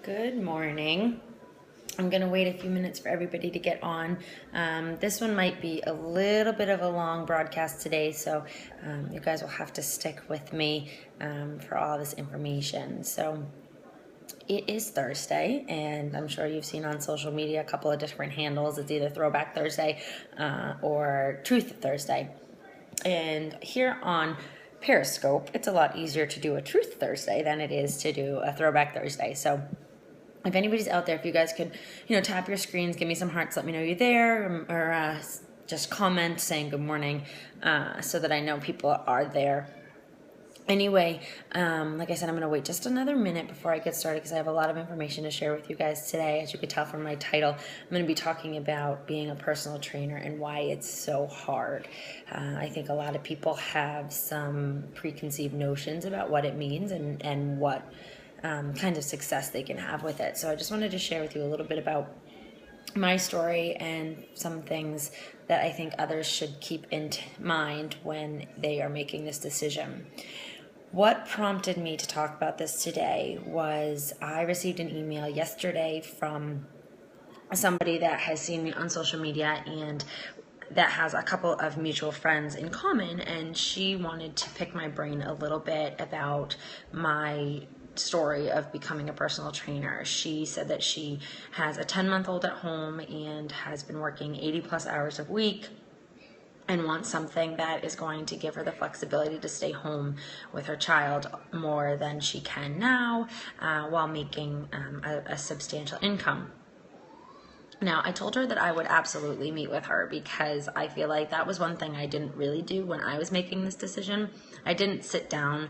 Good morning. I'm going to wait a few minutes for everybody to get on. This one might be a little bit of a long broadcast today, so you guys will have to stick with me for all this information. So it is Thursday, and I'm sure you've seen on social media a couple of different handles. It's either Throwback Thursday or Truth Thursday. And here on Periscope, it's a lot easier to do a Truth Thursday than it is to do a Throwback Thursday. So if anybody's out there, if you guys could, tap your screens, give me some hearts, let me know you're there, or just comment saying good morning so that I know people are there. Anyway, like I said, I'm going to wait just another minute before I get started because I have a lot of information to share with you guys today. As you could tell from my title, I'm going to be talking about being a personal trainer and why it's so hard. I think a lot of people have some preconceived notions about what it means and what kind of success they can have with it. So I just wanted to share with you a little bit about my story and some things that I think others should keep in mind when they are making this decision. What prompted me to talk about this today was I received an email yesterday from somebody that has seen me on social media and that has a couple of mutual friends in common, and she wanted to pick my brain a little bit about my story of becoming a personal trainer. She said that she has a 10-month-old at home and has been working 80 plus hours a week and wants something that is going to give her the flexibility to stay home with her child more than she can now while making a substantial income. Now, I told her that I would absolutely meet with her because I feel like that was one thing I didn't really do when I was making this decision. I didn't sit down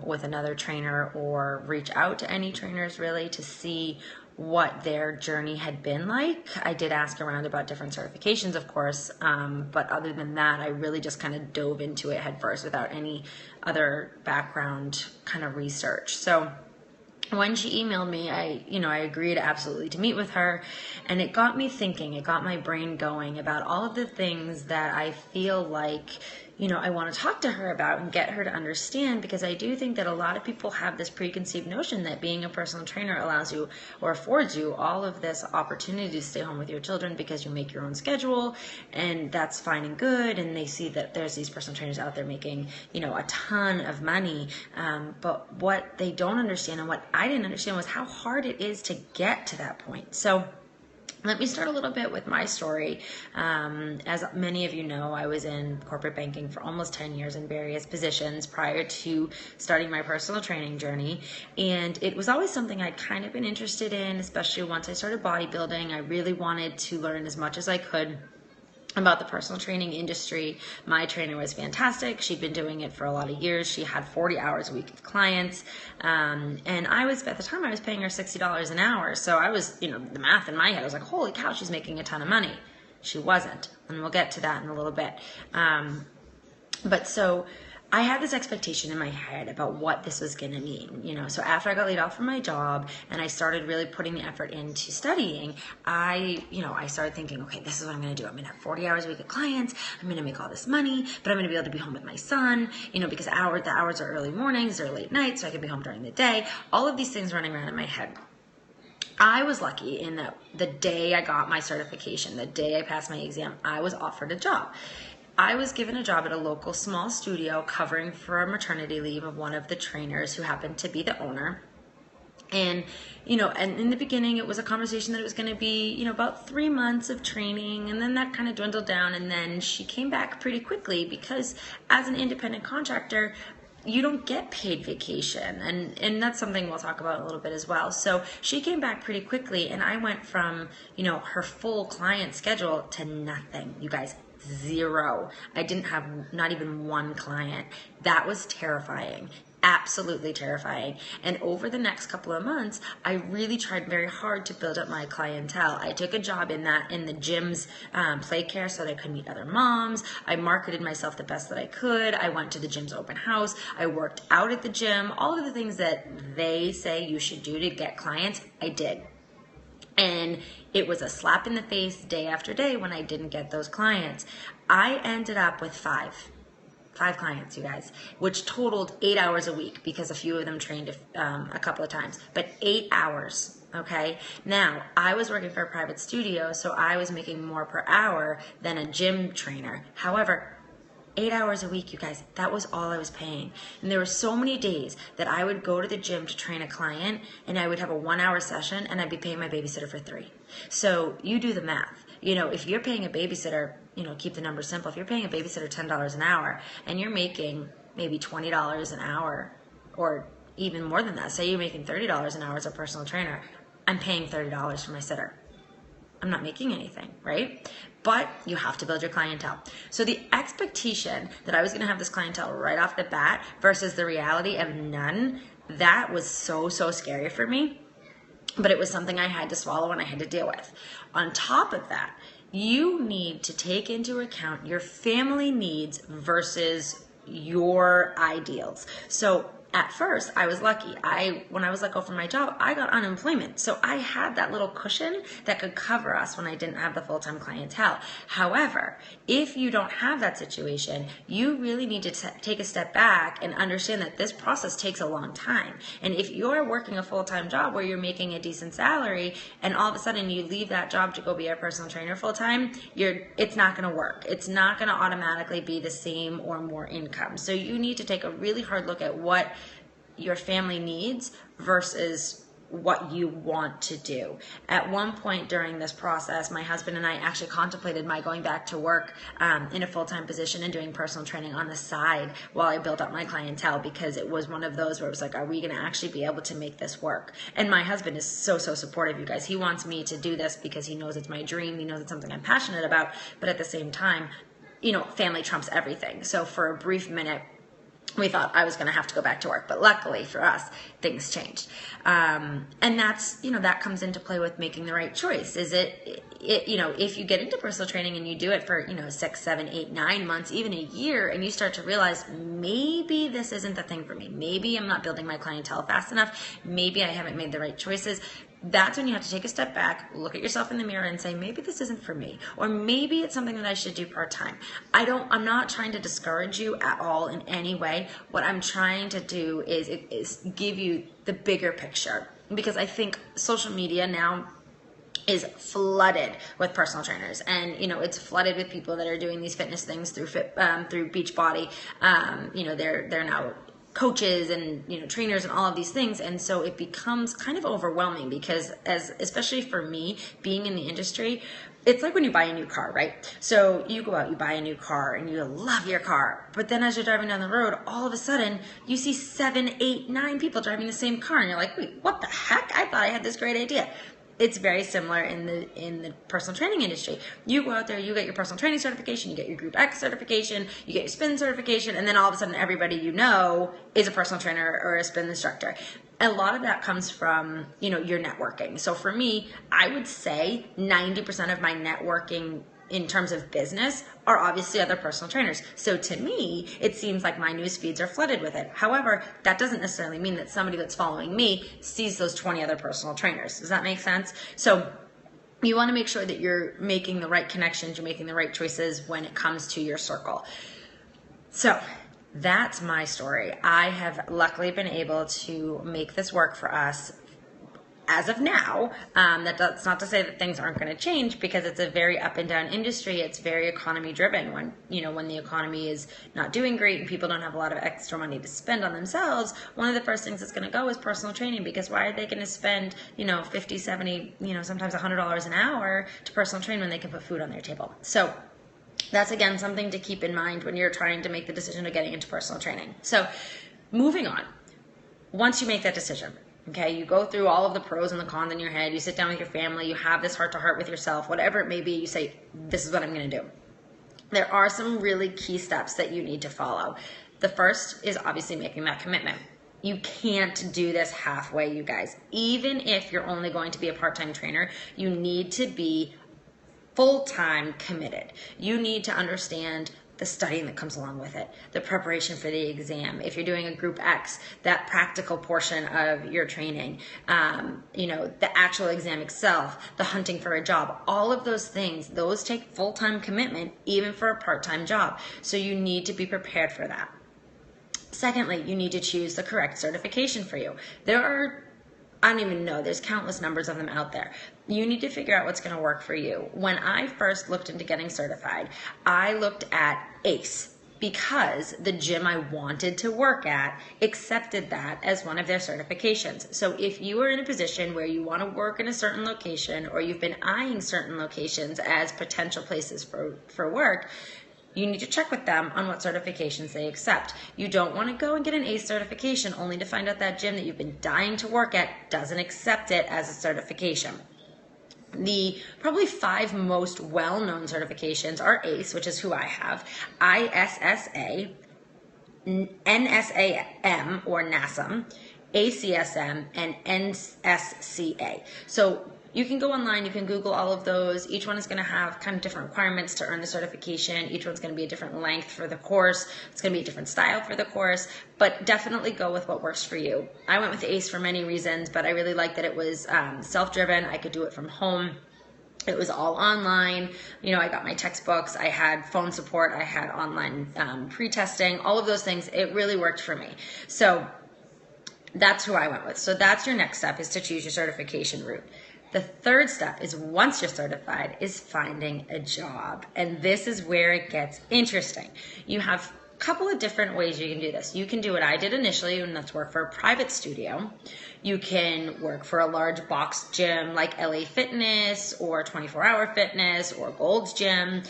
with another trainer or reach out to any trainers really to see what their journey had been like. I did ask around about different certifications, of course, but other than that, I really just kind of dove into it head first without any other background kind of research. So when she emailed me, I agreed absolutely to meet with her, and it got me thinking, it got my brain going about all of the things that I feel like, I want to talk to her about and get her to understand, because I do think that a lot of people have this preconceived notion that being a personal trainer allows you or affords you all of this opportunity to stay home with your children because you make your own schedule, and that's fine and good, and they see that there's these personal trainers out there making, a ton of money, but what they don't understand and what I didn't understand was how hard it is to get to that point. So let me start a little bit with my story. As many of you know, I was in corporate banking for almost 10 years in various positions prior to starting my personal training journey. And it was always something I'd kind of been interested in, especially once I started bodybuilding. I really wanted to learn as much as I could about the personal training industry. My trainer was fantastic. She'd been doing it for a lot of years. She had 40 hours a week of clients. And at the time I was paying her $60 an hour. So I was, the math in my head, I was like, holy cow, she's making a ton of money. She wasn't. And we'll get to that in a little bit. But so I had this expectation in my head about what this was going to mean, so after I got laid off from my job and I started really putting the effort into studying, I started thinking, okay, this is what I'm going to do. I'm going to have 40 hours a week of clients. I'm going to make all this money, but I'm going to be able to be home with my son, because the hours are early mornings or late nights, so I can be home during the day. All of these things running around in my head. I was lucky in that the day I got my certification, the day I passed my exam, I was offered a job. I was given a job at a local small studio covering for a maternity leave of one of the trainers who happened to be the owner. And, and in the beginning, it was a conversation that it was going to be, about 3 months of training. And then that kind of dwindled down. And then she came back pretty quickly because as an independent contractor, you don't get paid vacation. And that's something we'll talk about a little bit as well. So she came back pretty quickly, and I went from, her full client schedule to nothing. You guys, zero. I didn't have not even one client. That was terrifying. Absolutely terrifying. And over the next couple of months, I really tried very hard to build up my clientele. I took a job in the gym's play care so that I could meet other moms. I marketed myself the best that I could. I went to the gym's open house. I worked out at the gym. All of the things that they say you should do to get clients, I did. And it was a slap in the face day after day when I didn't get those clients. I ended up with 5. 5 clients, you guys, which totaled 8 hours a week because a few of them trained a couple of times, but 8 hours. Okay. Now I was working for a private studio, so I was making more per hour than a gym trainer. However, 8 hours a week, you guys, that was all I was paying. And there were so many days that I would go to the gym to train a client and I would have a 1-hour session and I'd be paying my babysitter for 3. So you do the math. If you're paying a babysitter, keep the numbers simple. If you're paying a babysitter $10 an hour and you're making maybe $20 an hour or even more than that, say you're making $30 an hour as a personal trainer, I'm paying $30 for my sitter. I'm not making anything, right? But you have to build your clientele. So the expectation that I was going to have this clientele right off the bat versus the reality of none, that was so scary for me. But it was something I had to swallow and I had to deal with. On top of that, you need to take into account your family needs versus your ideals. So at first, I was lucky. When I was let go from my job, I got unemployment. So I had that little cushion that could cover us when I didn't have the full-time clientele. However, if you don't have that situation, you really need to take a step back and understand that this process takes a long time. And if you're working a full-time job where you're making a decent salary and all of a sudden you leave that job to go be a personal trainer full-time, it's not going to work. It's not going to automatically be the same or more income. So you need to take a really hard look at what your family needs versus what you want to do. At one point during this process, my husband and I actually contemplated my going back to work in a full-time position and doing personal training on the side while I built up my clientele, because it was one of those where it was like, are we going to actually be able to make this work? And my husband is so supportive, you guys. He wants me to do this because he knows it's my dream. He knows it's something I'm passionate about. But at the same time, family trumps everything. So for a brief minute, we thought I was going to have to go back to work, but luckily for us, things changed. And that's, that comes into play with making the right choice. Is it, if you get into personal training and you do it for, 6, 7, 8, 9 months, even a year, and you start to realize maybe this isn't the thing for me. Maybe I'm not building my clientele fast enough. Maybe I haven't made the right choices. That's when you have to take a step back, look at yourself in the mirror and say, maybe this isn't for me, or maybe it's something that I should do part-time. I'm not trying to discourage you at all in any way. What I'm trying to do is give you the bigger picture, because I think social media now is flooded with personal trainers, and it's flooded with people that are doing these fitness things through Beachbody. They're now coaches and trainers and all of these things, and so it becomes kind of overwhelming, because especially for me, being in the industry, it's like when you buy a new car, right? So you go out, you buy a new car and you love your car, but then as you're driving down the road, all of a sudden you see 7, 8, 9 people driving the same car and you're like, wait, what the heck? I thought I had this great idea. It's very similar in the personal training industry. You go out there, you get your personal training certification, you get your Group X certification, you get your spin certification, and then all of a sudden everybody is a personal trainer or a spin instructor. A lot of that comes from, your networking. So for me, I would say 90% of my networking in terms of business are obviously other personal trainers. So to me, it seems like my news feeds are flooded with it. However, that doesn't necessarily mean that somebody that's following me sees those 20 other personal trainers. Does that make sense? So you want to make sure that you're making the right connections, you're making the right choices when it comes to your circle. So that's my story. I have luckily been able to make this work for us as of now. That's not to say that things aren't going to change, because it's a very up and down industry. It's very economy driven. When the economy is not doing great and people don't have a lot of extra money to spend on themselves, one of the first things that's going to go is personal training, because why are they going to spend, 50, 70, sometimes $100 an hour to personal train when they can put food on their table? So that's, again, something to keep in mind when you're trying to make the decision of getting into personal training. So moving on, once you make that decision, okay, you go through all of the pros and the cons in your head, you sit down with your family, you have this heart-to-heart with yourself, whatever it may be, you say, this is what I'm going to do. There are some really key steps that you need to follow. The first is obviously making that commitment. You can't do this halfway, you guys. Even if you're only going to be a part-time trainer, you need to be full-time committed. You need to understand the studying that comes along with it, the preparation for the exam. If you're doing a group X, that practical portion of your training, the actual exam itself, the hunting for a job, all of those things, those take full-time commitment, even for a part-time job. So you need to be prepared for that. Secondly, you need to choose the correct certification for you. I don't even know, there's countless numbers of them out there. You need to figure out what's going to work for you. When I first looked into getting certified, I looked at ACE because the gym I wanted to work at accepted that as one of their certifications. So if you are in a position where you want to work in a certain location, or you've been eyeing certain locations as potential places for work, you need to check with them on what certifications they accept. You don't want to go and get an ACE certification only to find out that gym that you've been dying to work at doesn't accept it as a certification. The probably 5 most well-known certifications are ACE, which is who I have, ISSA, NSAM or NASM, ACSM, and NSCA. So you can go online, you can Google all of those. Each one is going to have kind of different requirements to earn the certification. Each one's going to be a different length for the course. It's going to be a different style for the course, but definitely go with what works for you. I went with ACE for many reasons, but I really liked that it was self-driven. I could do it from home. It was all online. I got my textbooks. I had phone support. I had online pre-testing, all of those things. It really worked for me. So that's who I went with. So that's your next step, is to choose your certification route. The third step is, once you're certified, is finding a job. And this is where it gets interesting. You have a couple of different ways you can do this. You can do what I did initially, and that's work for a private studio. You can work for a large box gym like RNFitness or 24-Hour Fitness or Gold's Gym.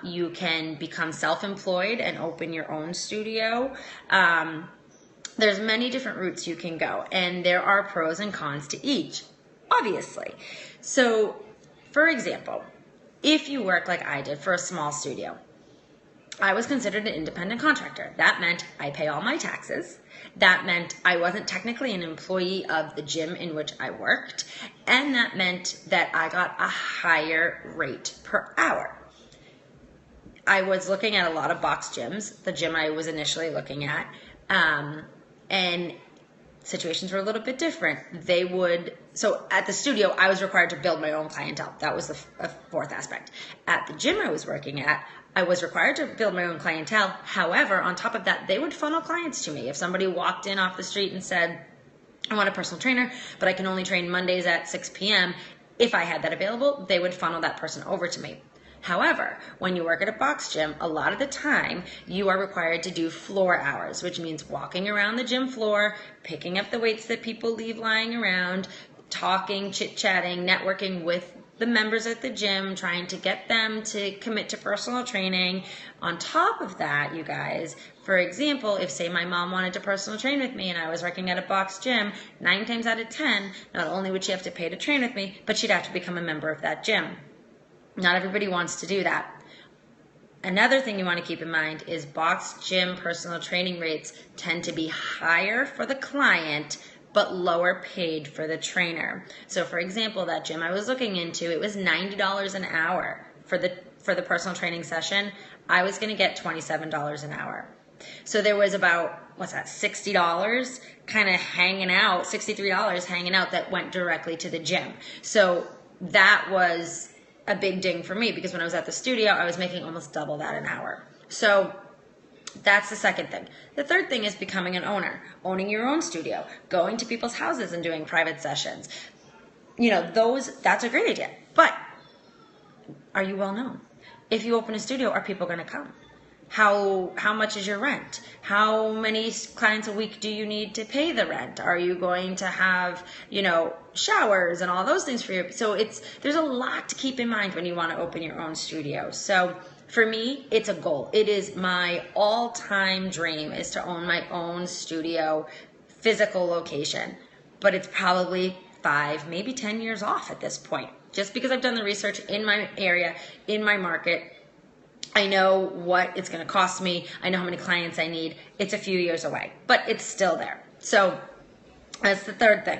You can become self-employed and open your own studio. There's many different routes you can go, and there are pros and cons to each, obviously. So, for example, if you work like I did for a small studio, I was considered an independent contractor. That meant I pay all my taxes. That meant I wasn't technically an employee of the gym in which I worked. And that meant that I got a higher rate per hour. I was looking at a lot of box gyms, the gym I was initially looking at, and situations were a little bit different. So at the studio, I was required to build my own clientele. That was the fourth aspect. At the gym I was working at, I was required to build my own clientele. However, on top of that, they would funnel clients to me. If somebody walked in off the street and said, I want a personal trainer, but I can only train Mondays at 6 p.m., if I had that available, they would funnel that person over to me. However, when you work at a box gym, a lot of the time you are required to do floor hours, which means walking around the gym floor, picking up the weights that people leave lying around, talking, chit-chatting, networking with the members at the gym, trying to get them to commit to personal training. On top of that, you guys, for example, if say my mom wanted to personal train with me and I was working at a box gym, 9 times out of 10, not only would she have to pay to train with me, but she'd have to become a member of that gym. Not everybody wants to do that. Another thing you want to keep in mind is box gym personal training rates tend to be higher for the client, but lower paid for the trainer. So for example, that gym I was looking into, it was $90 an hour for the personal training session. I was going to get $27 an hour. So there was about, $60 kind of hanging out, $63 hanging out that went directly to the gym. So that was a big ding for me, because when I was at the studio, I was making almost double that an hour. So that's the second thing. The third thing is becoming an owner, owning your own studio, going to people's houses and doing private sessions. That's a great idea. But are you well known? If you open a studio, are people going to come? How much is your rent? How many clients a week do you need to pay the rent? Are you going to have, showers and all those things for you? So there's a lot to keep in mind when you want to open your own studio. So for me, it's a goal. It is my all-time dream is to own my own studio, physical location. But it's probably 5, maybe 10 years off at this point. Just because I've done the research in my area, in my market, I know what it's going to cost me. I know how many clients I need. It's a few years away, but it's still there. So that's the third thing.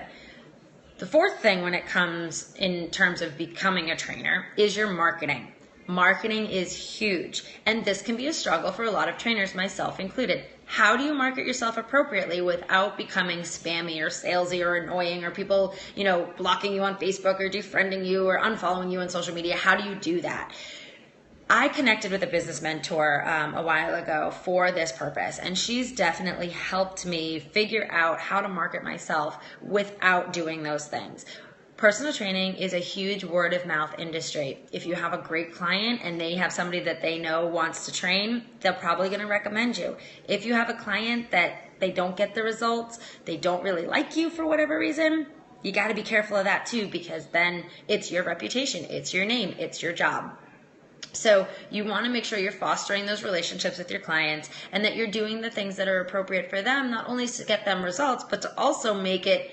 The fourth thing when it comes in terms of becoming a trainer is your marketing. Marketing is huge, and this can be a struggle for a lot of trainers, myself included. How do you market yourself appropriately without becoming spammy or salesy or annoying, or people, blocking you on Facebook or defriending you or unfollowing you on social media? How do you do that? I connected with a business mentor a while ago for this purpose, and she's definitely helped me figure out how to market myself without doing those things. Personal training is a huge word of mouth industry. If you have a great client and they have somebody that they know wants to train, they're probably going to recommend you. If you have a client that they don't get the results, they don't really like you for whatever reason, you got to be careful of that too, because then it's your reputation, it's your name, it's your job. So you want to make sure you're fostering those relationships with your clients and that you're doing the things that are appropriate for them, not only to get them results, but to also make it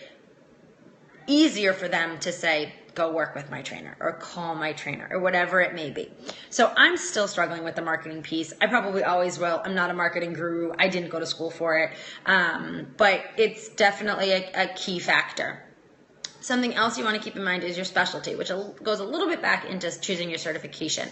easier for them to say, go work with my trainer or call my trainer or whatever it may be. So I'm still struggling with the marketing piece. I probably always will. I'm not a marketing guru. I didn't go to school for it. But it's definitely a key factor. Something else you want to keep in mind is your specialty, which goes a little bit back into choosing your certification.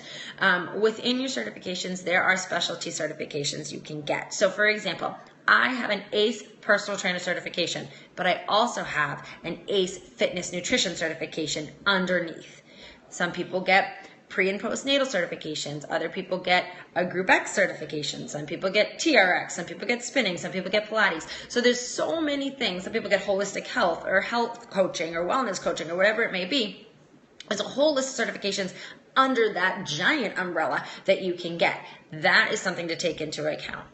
Within your certifications, there are specialty certifications you can get. So for example, I have an ACE personal trainer certification, but I also have an ACE fitness nutrition certification underneath. Some people get pre and postnatal certifications. Other people get a Group X certification. Some people get TRX. Some people get spinning. Some people get Pilates. So there's so many things. Some people get holistic health or health coaching or wellness coaching or whatever it may be. There's a whole list of certifications under that giant umbrella that you can get. That is something to take into account.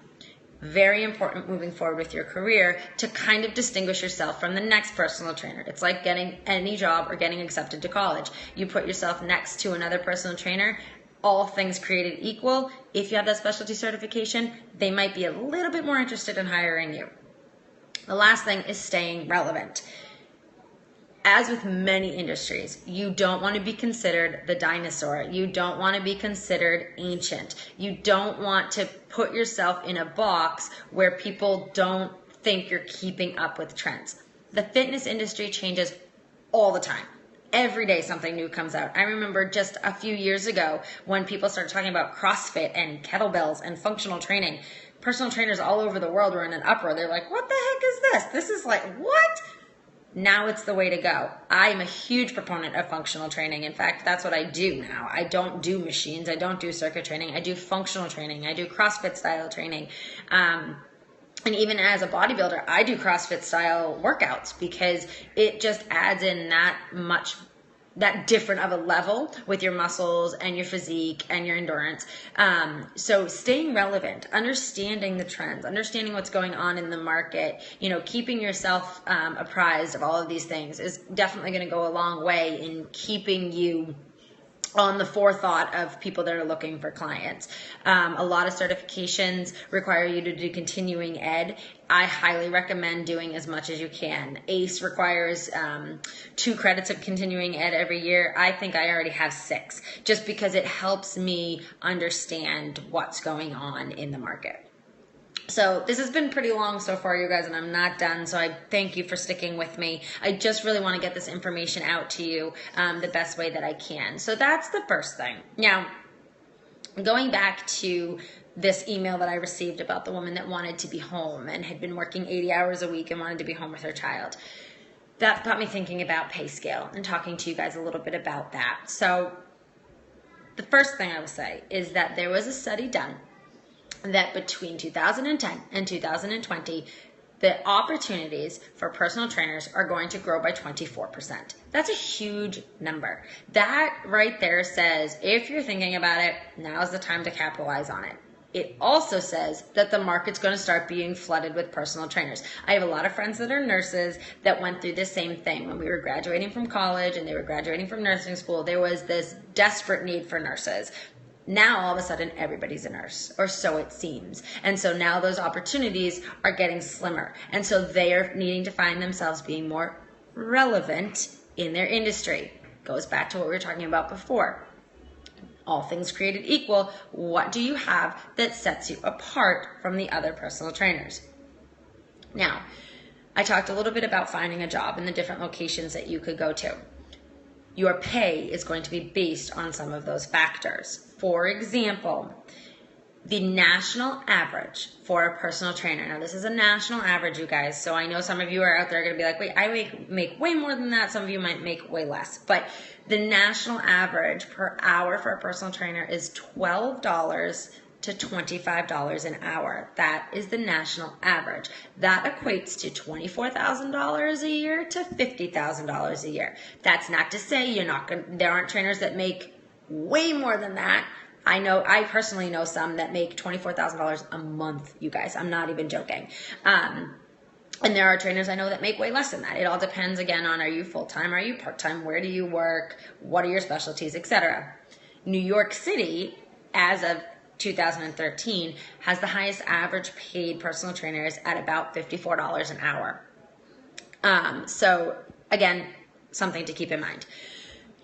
Very important moving forward with your career to kind of distinguish yourself from the next personal trainer. It's like getting any job or getting accepted to college. You put yourself next to another personal trainer, all things created equal. If you have that specialty certification, they might be a little bit more interested in hiring you. The last thing is staying relevant. As with many industries, you don't want to be considered the dinosaur. You don't want to be considered ancient. You don't want to put yourself in a box where people don't think you're keeping up with trends. The fitness industry changes all the time. Every day something new comes out. I remember just a few years ago when people started talking about CrossFit and kettlebells and functional training. Personal trainers all over the world were in an uproar. They're like, what the heck is this? This is like, what? Now it's the way to go. I'm a huge proponent of functional training. In fact, that's what I do now. I don't do machines. I don't do circuit training. I do functional training. I do CrossFit style training. And even as a bodybuilder, I do CrossFit style workouts because it just adds in that different of a level with your muscles and your physique and your endurance. So staying relevant, understanding the trends, understanding what's going on in the market, keeping yourself apprised of all of these things is definitely going to go a long way in keeping you on the forethought of people that are looking for clients. A lot of certifications require you to do continuing ed. I highly recommend doing as much as you can. ACE requires 2 credits of continuing ed every year. I think I already have 6, just because it helps me understand what's going on in the market. So this has been pretty long so far, you guys, and I'm not done, so I thank you for sticking with me. I just really want to get this information out to you the best way that I can. So that's the first thing. Now, going back to this email that I received about the woman that wanted to be home and had been working 80 hours a week and wanted to be home with her child. That got me thinking about pay scale and talking to you guys a little bit about that. So the first thing I will say is that there was a study done that between 2010 and 2020, the opportunities for personal trainers are going to grow by 24%. That's a huge number. That right there says, if you're thinking about it, now's the time to capitalize on it. It also says that the market's going to start being flooded with personal trainers. I have a lot of friends that are nurses that went through the same thing. When we were graduating from college and they were graduating from nursing school, there was this desperate need for nurses. Now, all of a sudden, everybody's a nurse, or so it seems. And so now those opportunities are getting slimmer. And so they are needing to find themselves being more relevant in their industry. Goes back to what we were talking about before. All things created equal, what do you have that sets you apart from the other personal trainers? Now, I talked a little bit about finding a job and the different locations that you could go to. Your pay is going to be based on some of those factors. For example, the national average for a personal trainer. Now, this is a national average, you guys. So I know some of you are out there going to be like, wait, I make way more than that. Some of you might make way less. But the national average per hour for a personal trainer is $12 to $25 an hour. That is the national average. That equates to $24,000 a year to $50,000 a year. That's not to say there aren't trainers that make way more than that. I personally know some that make $24,000 a month, you guys. I'm not even joking. And there are trainers I know that make way less than that. It all depends, again, on are you full-time, are you part-time, where do you work, what are your specialties, etc. New York City, as of 2013, has the highest average paid personal trainers at about $54 an hour. So, again, something to keep in mind.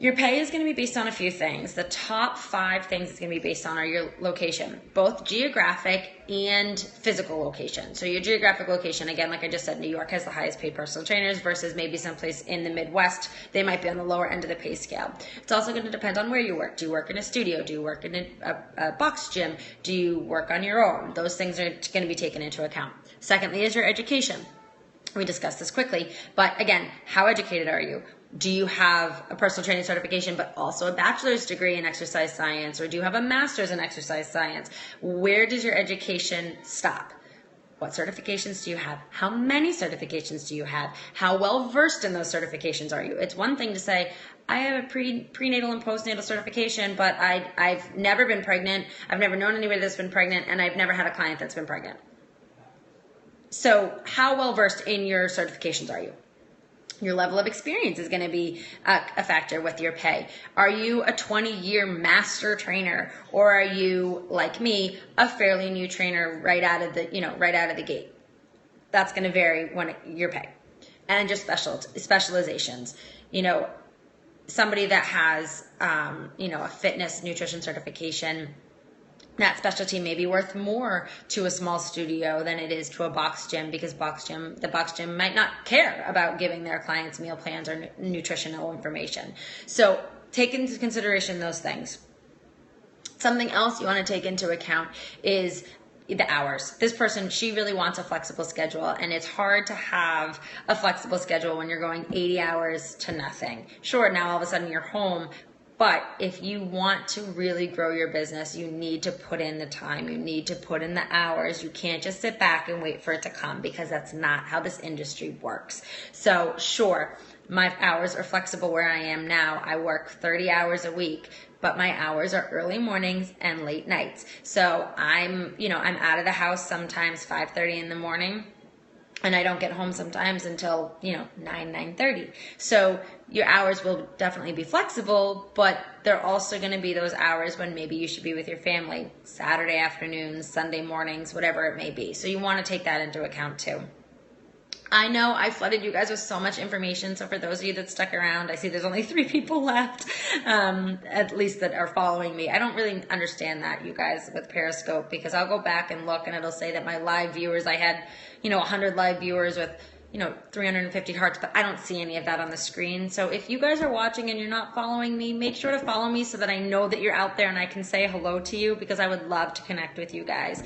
Your pay is going to be based on a few things. The top 5 things it's going to be based on are your location, both geographic and physical location. So your geographic location, again, like I just said, New York has the highest paid personal trainers versus maybe someplace in the Midwest. They might be on the lower end of the pay scale. It's also going to depend on where you work. Do you work in a studio? Do you work in a box gym? Do you work on your own? Those things are going to be taken into account. Secondly is your education. We discussed this quickly, but again, how educated are you? Do you have a personal training certification, but also a bachelor's degree in exercise science, or do you have a master's in exercise science? Where does your education stop? What certifications do you have? How many certifications do you have? How well versed in those certifications are you? It's one thing to say, I have a prenatal and postnatal certification, but I've never been pregnant. I've never known anybody that's been pregnant, and I've never had a client that's been pregnant. So how well versed in your certifications are you? Your level of experience is going to be a factor with your pay. Are you a 20-year master trainer, or are you, like me, a fairly new trainer right out of the gate? That's going to vary your pay. And just specializations. Somebody that has a fitness nutrition certification, that specialty may be worth more to a small studio than it is to a box gym, because the box gym might not care about giving their clients meal plans or nutritional information. So take into consideration those things. Something else you want to take into account is the hours. This person, she really wants a flexible schedule, and it's hard to have a flexible schedule when you're going 80 hours to nothing. Sure, now all of a sudden you're home, but if you want to really grow your business, you need to put in the time. You need to put in the hours. You can't just sit back and wait for it to come, because that's not how this industry works. So sure, my hours are flexible where I am now. I work 30 hours a week, but my hours are early mornings and late nights. So I'm out of the house sometimes 5:30 in the morning. And I don't get home sometimes until, 9:30. So your hours will definitely be flexible, but they're also going to be those hours when maybe you should be with your family, Saturday afternoons, Sunday mornings, whatever it may be. So you want to take that into account too. I know I flooded you guys with so much information, so for those of you that stuck around, I see there's only 3 people left, at least that are following me. I don't really understand that, you guys, with Periscope, because I'll go back and look and it'll say that my live viewers, I had, 100 live viewers with, 350 hearts, but I don't see any of that on the screen. So if you guys are watching and you're not following me, make sure to follow me so that I know that you're out there and I can say hello to you, because I would love to connect with you guys.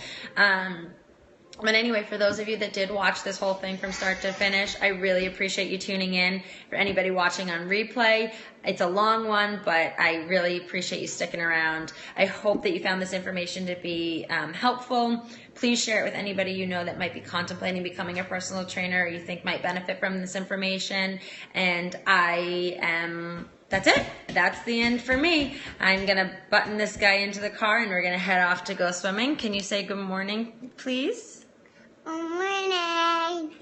But anyway, for those of you that did watch this whole thing from start to finish, I really appreciate you tuning in. For anybody watching on replay, it's a long one, but I really appreciate you sticking around. I hope that you found this information to be helpful. Please share it with anybody you know that might be contemplating becoming a personal trainer, or you think might benefit from this information. And that's it. That's the end for me. I'm going to button this guy into the car and we're going to head off to go swimming. Can you say good morning, please? Good morning.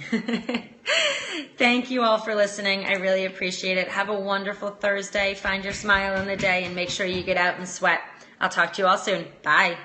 Thank you all for listening. I really appreciate it. Have a wonderful Thursday. Find your smile in the day and make sure you get out and sweat. I'll talk to you all soon. Bye.